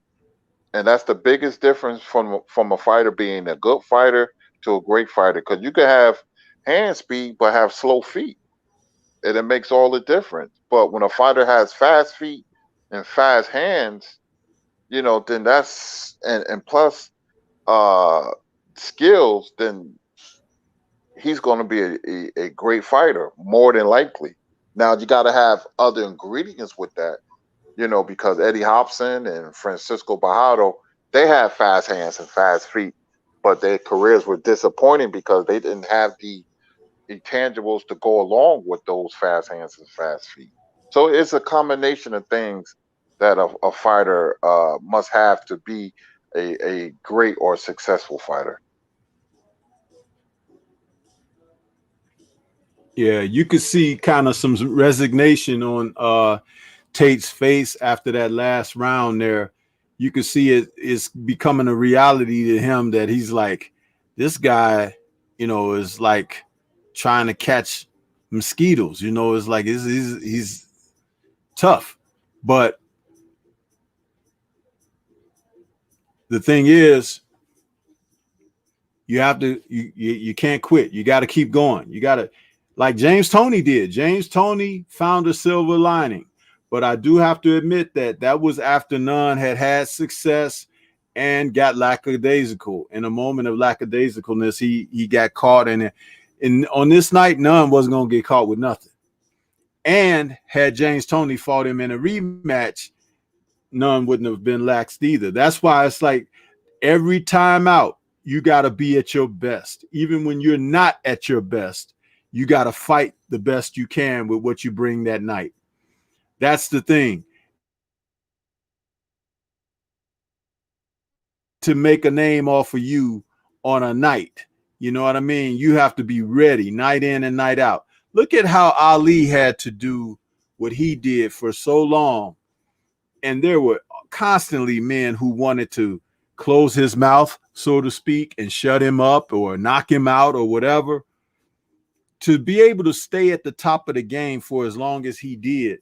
and that's the biggest difference from a fighter being a good fighter to a great fighter. Because you can have hand speed but have slow feet, and it makes all the difference. But when a fighter has fast feet and fast hands, then that's and plus uh skills, then he's going to be a great fighter more than likely. Now you got to have other ingredients with that, because Eddie Hobson and Francisco Bajado, they had fast hands and fast feet, but their careers were disappointing because they didn't have the intangibles to go along with those fast hands and fast feet. So it's a combination of things that a fighter must have to be a great or successful fighter. Yeah, you could see kind of some resignation on Tate's face after that last round there. You could see it's becoming a reality to him that he's like, this guy, is like trying to catch mosquitoes. It's like he's tough. But the thing is, you can't quit. You got to keep going. You got to, like James Toney did. James Toney found a silver lining, but I do have to admit that was after Nunn had success and got lackadaisical. In a moment of lackadaisicalness, he got caught in it. And on this night, Nunn wasn't going to get caught with nothing. And had James Toney fought him in a rematch, Nunn wouldn't have been laxed either. That's why it's like every time out, you got to be at your best. Even when you're not at your best, you got to fight the best you can with what you bring that night. That's the thing. To make a name off of you on a night, you know what I mean? You have to be ready night in and night out. Look at how Ali had to do what he did for so long. And there were constantly men who wanted to close his mouth, so to speak, and shut him up or knock him out or whatever. To be able to stay at the top of the game for as long as he did,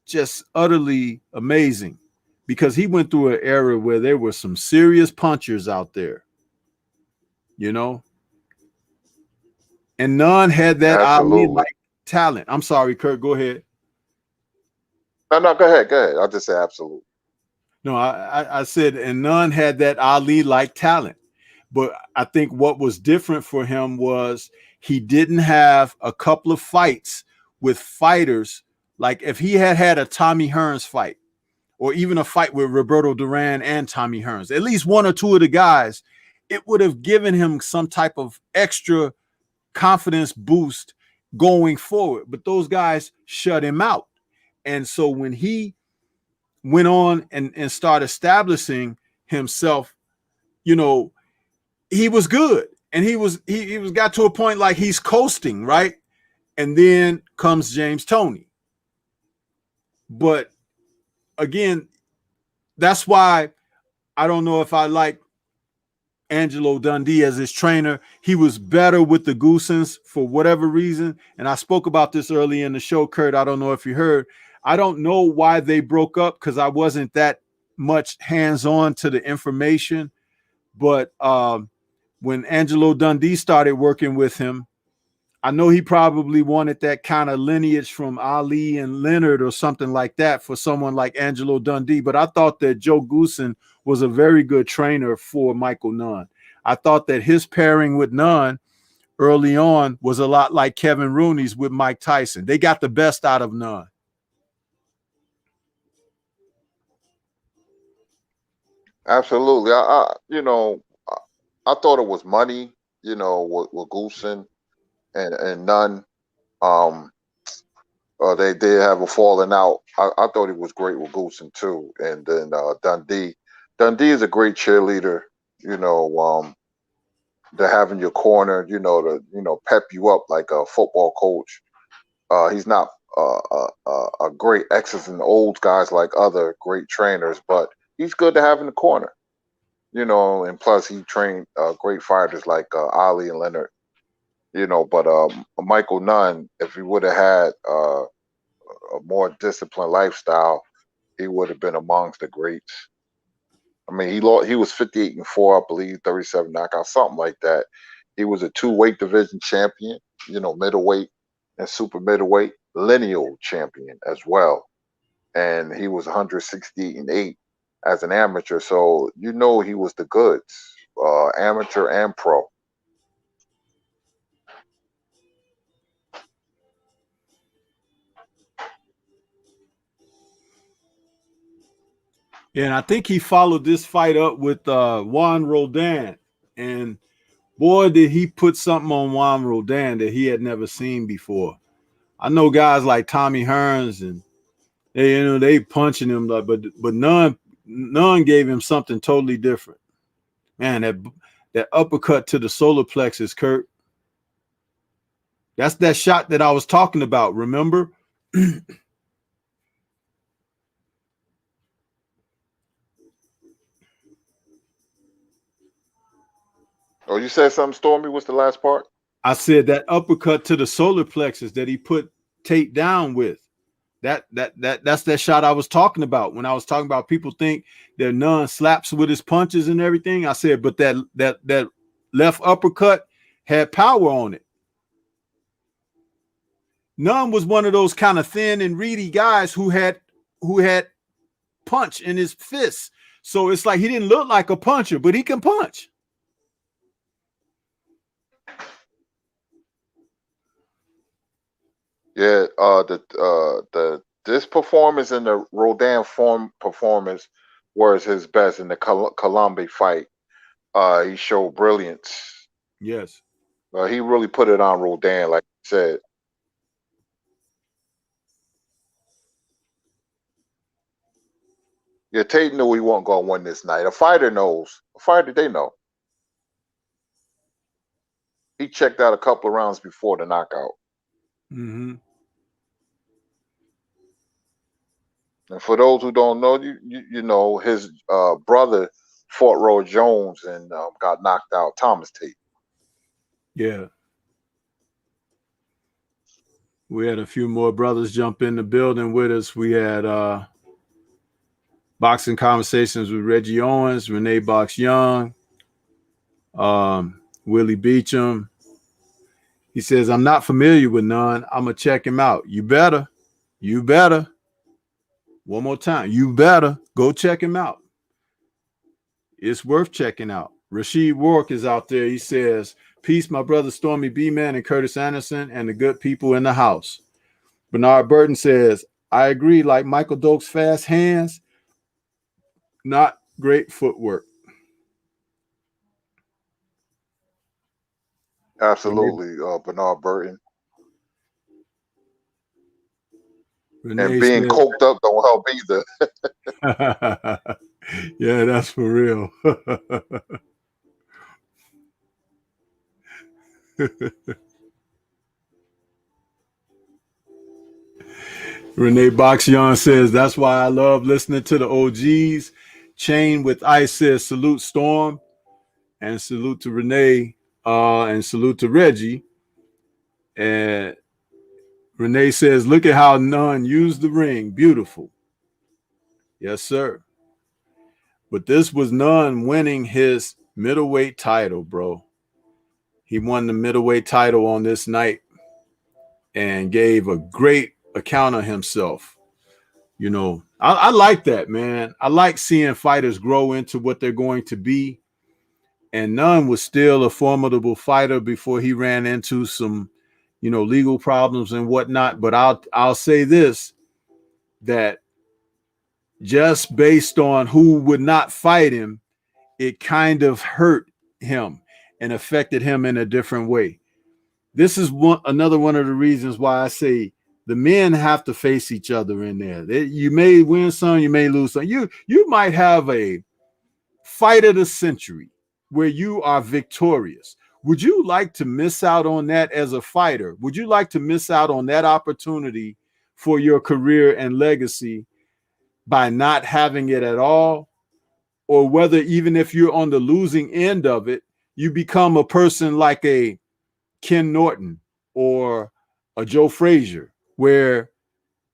just utterly amazing, because he went through an era where there were some serious punchers out there, and Nunn had that Absolutely. Ali-like talent. I'm sorry, Kurt, go ahead. No, go ahead. Go ahead. I'll just say absolutely. No, I said, and Nunn had that Ali-like talent. But I think what was different for him was he didn't have a couple of fights with fighters. Like if he had a Tommy Hearns fight, or even a fight with Roberto Duran and Tommy Hearns, at least one or two of the guys, it would have given him some type of extra confidence boost going forward. But those guys shut him out. And so when he went on and started establishing himself, he was good. And he was got to a point like he's coasting, right? And then comes James Toney. But again, that's why I don't know if I like Angelo Dundee as his trainer. He was better with the Goosens for whatever reason. And I spoke about this early in the show, Kurt. I don't know if you heard. I don't know why they broke up because I wasn't that much hands-on to the information. But when Angelo Dundee started working with him, I know he probably wanted that kind of lineage from Ali and Leonard or something like that for someone like Angelo Dundee. But I thought that Joe Goosen was a very good trainer for Michael Nunn. I thought that his pairing with Nunn early on was a lot like Kevin Rooney's with Mike Tyson. They got the best out of Nunn. Absolutely. I thought it was money, with Goosen and Nunn. Um, they did have a falling out. I thought he was great with Goosen too. And then Dundee. Dundee is a great cheerleader, to have in your corner, to pep you up like a football coach. He's not a great X's and O's guys like other great trainers, but he's good to have in the corner. And plus he trained great fighters like Ali and Leonard. But Michael Nunn, if he would have had a more disciplined lifestyle, he would have been amongst the greats. I mean, he was 58-4, I believe, 37 knockouts, something like that. He was a 2 weight division champion, middleweight and super middleweight, lineal champion as well. And he was 168-8 as an amateur. So he was the goods, amateur and pro. Yeah, and I think he followed this fight up with Juan Roldan. And boy, did he put something on Juan Roldan that he had never seen before. I know guys like Tommy Hearns and they punching him, but Nunn gave him something totally different. Man, that uppercut to the solar plexus, Kurt. That's that shot that I was talking about. Remember? Oh, you said something, Stormy? What's the last part? I said that uppercut to the solar plexus that he put Tate down with. That's that shot I was talking about when I was talking about people think that Nunn slaps with his punches and everything. I said, but that left uppercut had power on it. Nunn was one of those kind of thin and reedy guys who had punch in his fists. So it's like he didn't look like a puncher, but he can punch. Yeah, this performance and the Rodan performance was his best in the Colombi fight. He showed brilliance. Yes. He really put it on Rodan, like you said. Yeah, Tate knew he wasn't going to win this night. A fighter knows. A fighter, they know. He checked out a couple of rounds before the knockout. Mm-hmm. And for those who don't know, you know his brother fought Roy Jones and got knocked out. Thomas Tate. Yeah. We had a few more brothers jump in the building with us. We had boxing conversations with Reggie Owens, Renee Box Young, Willie Beecham. He says, I'm not familiar with none. I'm going to check him out. You better. You better. One more time. You better go check him out. It's worth checking out. Rasheed Rourke is out there. He says, peace, my brother Stormybman and Curtis Anderson and the good people in the house. Bernard Burton says, I agree, like Michael Doak's fast hands, not great footwork. Absolutely, Bernard Burton. Renee and being said, coked up don't help either. Yeah, that's for real. Renee Boxion says, that's why I love listening to the OGs. Chain with Ice says, salute Storm and salute to Renee and salute to Reggie. And Renee says, look at how Nunn used the ring. Beautiful. Yes, sir. But this was Nunn winning his middleweight title, bro. He won the middleweight title on this night. and gave a great account of himself. You know, I like that, man. I like seeing fighters grow into what they're going to be. And Nunn was still a formidable fighter before he ran into some, you know, legal problems and whatnot. But I'll say this, that just based on who would not fight him, it kind of hurt him and affected him in a different way. This is another one of the reasons why I say the men have to face each other in there. You may win some, you may lose some. You might have a fight of the century where you are victorious. Would you like to miss out on that as a fighter? Would you like to miss out on that opportunity for your career and legacy by not having it at all? Or whether even if you're on the losing end of it, you become a person like a Ken Norton or a Joe Frazier, where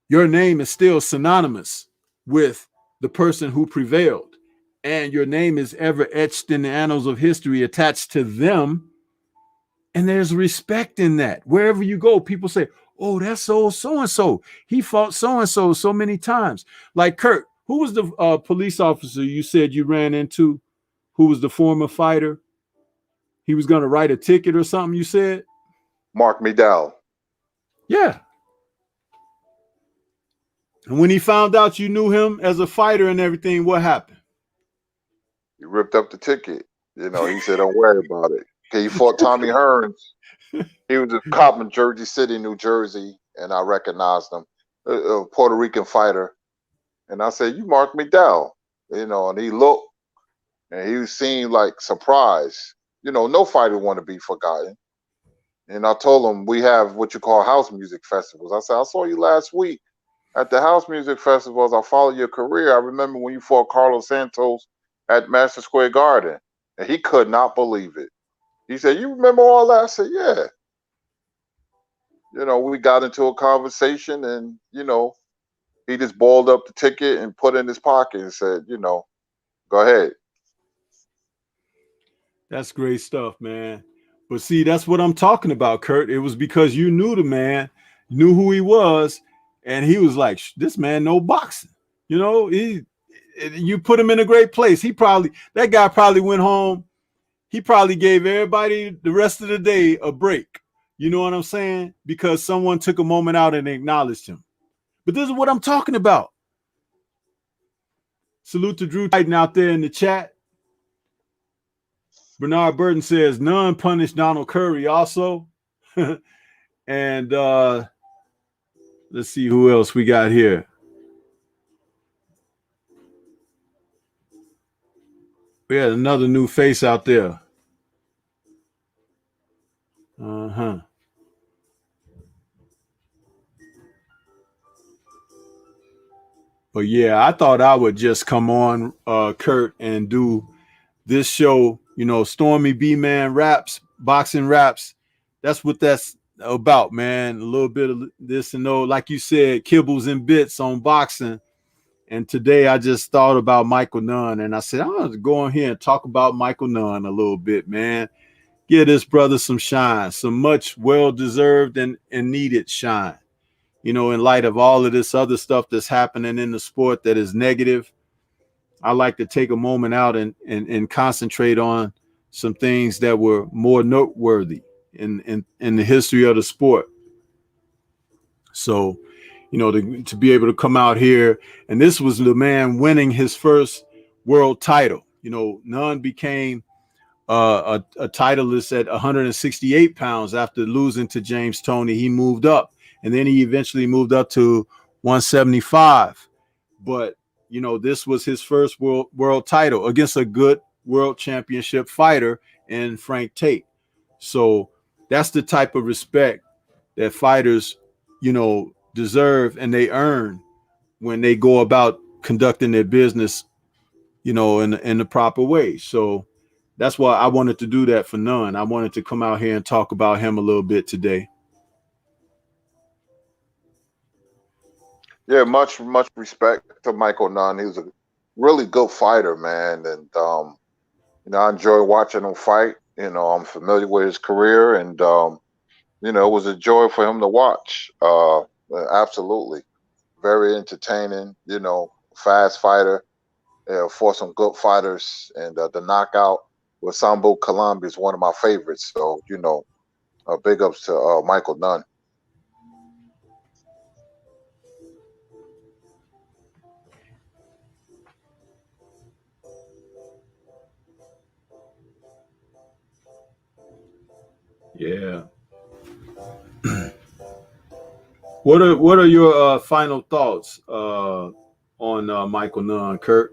your name is still synonymous with the person who prevailed, and your name is ever etched in the annals of history attached to them. And there's respect in that. Wherever you go, people say, oh, that's so-and-so. He fought so-and-so so many times. Like Kurt, who was the police officer you said you ran into, who was the former fighter? He was going to write a ticket or something, you said? Mark Medell. Yeah. And when he found out you knew him as a fighter and everything, what happened? He ripped up the ticket. You know, he said, don't worry about it. Okay, he fought Tommy Hearns. He was a cop in Jersey City, New Jersey, and I recognized him, a Puerto Rican fighter. And I said, you Mark Medell. You know, and he looked, and he seemed like surprised. You know, no fighter want to be forgotten. And I told him, we have what you call house music festivals. I said, I saw you last week at the house music festivals. I followed your career. I remember when you fought Carlos Santos at Madison Square Garden. And he could not believe it. He said, you remember all that? I said, yeah. You know, we got into a conversation, and, you know, he just balled up the ticket and put it in his pocket and said, you know, go ahead. That's great stuff, man. But see, that's what I'm talking about, Kurt. It was because you knew the man, knew who he was, and he was like, this man know boxing. You know, you put him in a great place. That guy probably went home. He probably gave everybody the rest of the day a break. You know what I'm saying? Because someone took a moment out and acknowledged him. But this is what I'm talking about. Salute to Drew Titan out there in the chat. Bernard Burton says none punished Donald Curry also. And let's see who else we got here. We had another new face out there. Uh-huh. But yeah, I thought I would just come on, Kurt, and do this show, you know, Stormybman raps, boxing raps. That's what that's about, man. A little bit of this and that. Like you said, kibbles and bits on boxing. And today I just thought about Michael Nunn, and I said, I'm going to go in here and talk about Michael Nunn a little bit, man. Give this brother some shine, some much well-deserved and needed shine. You know, in light of all of this other stuff that's happening in the sport that is negative, I like to take a moment out and concentrate on some things that were more noteworthy in the history of the sport. So, you know, to be able to come out here, and this was the man winning his first world title. You know, Nunn became a titleist at 168 pounds after losing to James Toney. He moved up, and then he eventually moved up to 175. But you know, this was his first world title against a good world championship fighter in Frank Tate. So that's the type of respect that fighters, you know, deserve and they earn when they go about conducting their business, you know, in the proper way. So that's why I wanted to do that for Nunn. I wanted to come out here and talk about him a little bit today. Yeah, much respect to Michael Nunn. He was a really good fighter, man. And, you know, I enjoy watching him fight. You know, I'm familiar with his career, and, it was a joy for him to watch. Absolutely, very entertaining. Fast fighter. Fought some good fighters, and the knockout with Sambo Colombi is one of my favorites. So big ups to Michael Nunn. Yeah. What are your final thoughts on Michael Nunn, Kurt?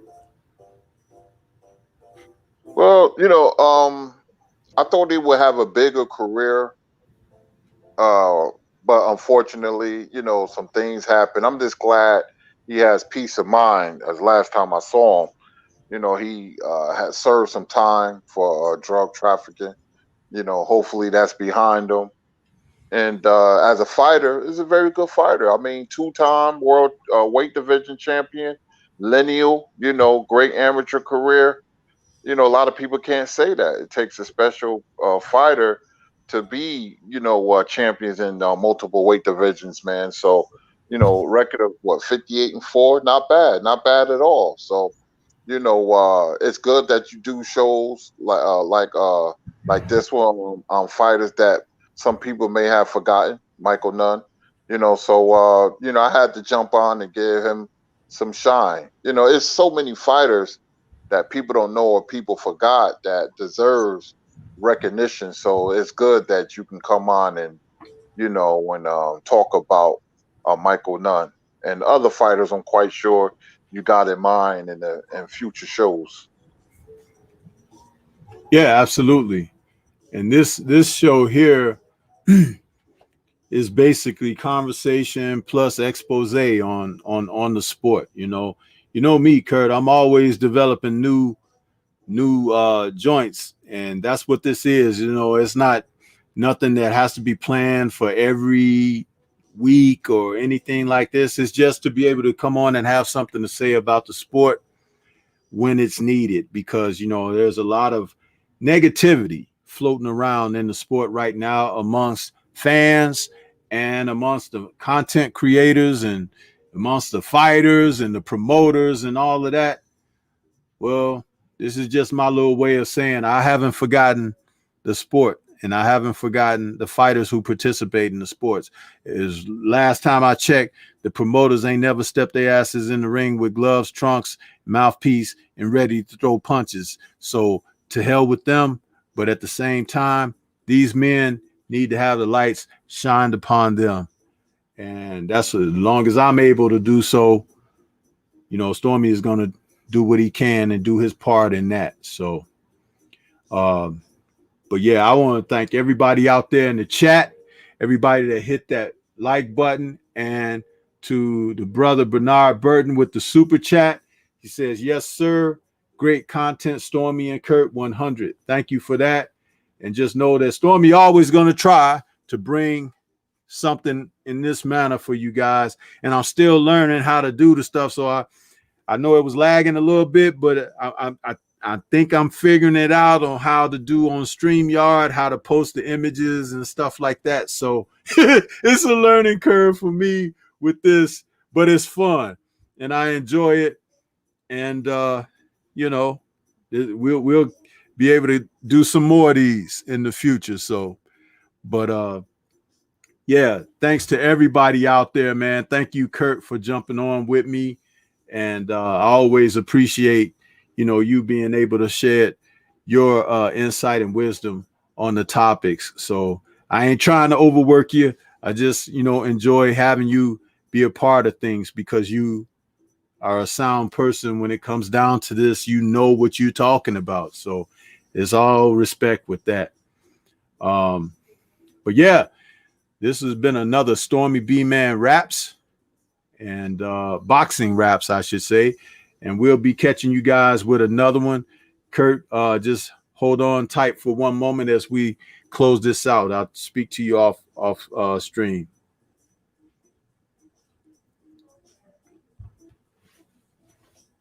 Well, I thought he would have a bigger career, uh, but unfortunately, some things happen. I'm just glad he has peace of mind. As last time I saw him, he had served some time for drug trafficking. Hopefully that's behind him. And as a fighter, is a very good fighter. I mean, two-time world weight division champion, lineal, great amateur career. A lot of people can't say that. It takes a special fighter to be, champions in multiple weight divisions, man. So, record of what, 58-4, not bad, not bad at all. So, it's good that you do shows like this one on fighters that some people may have forgotten. Michael Nunn, so I had to jump on and give him some shine. It's so many fighters that people don't know or people forgot that deserves recognition. So it's good that you can come on and when talk about Michael Nunn and other fighters. I'm quite sure you got in mind in future shows. Yeah, absolutely. And this show here is basically conversation plus expose on the sport. Me, Kurt. I'm always developing new joints, and that's what this is. It's not nothing that has to be planned for every week or anything like this. It's just to be able to come on and have something to say about the sport when it's needed, because there's a lot of negativity floating around in the sport right now amongst fans and amongst the content creators and amongst the fighters and the promoters and all of that. Well, this is just my little way of saying I haven't forgotten the sport, and I haven't forgotten the fighters who participate in the sports. Is last time I checked, the promoters ain't never stepped their asses in the ring with gloves, trunks, mouthpiece, and ready to throw punches. So to hell with them. But at the same time, these men need to have the lights shined upon them. And that's as long as I'm able to do so, Stormy is going to do what he can and do his part in that. So, but yeah, I want to thank everybody out there in the chat, everybody that hit that like button, and to the brother Bernard Burton with the super chat. He says, yes, sir. Great content, Stormy and Kurt 100. Thank you for that. And just know that Stormy always going to try to bring something in this manner for you guys. And I'm still learning how to do the stuff. So I know it was lagging a little bit, but I think I'm figuring it out on how to do on StreamYard, how to post the images and stuff like that. So it's a learning curve for me with this, but it's fun and I enjoy it. And we'll be able to do some more of these in the future. So, but yeah, thanks to everybody out there, man. Thank you, Kurt, for jumping on with me. And I always appreciate, you being able to share your insight and wisdom on the topics. So I ain't trying to overwork you. I just, enjoy having you be a part of things because you are a sound person when it comes down to this. You know what you're talking about. So it's all respect with that. But yeah, this has been another Stormybman Raps and boxing raps, I should say. And we'll be catching you guys with another one. Kurt, just hold on tight for one moment as we close this out. I'll speak to you off stream.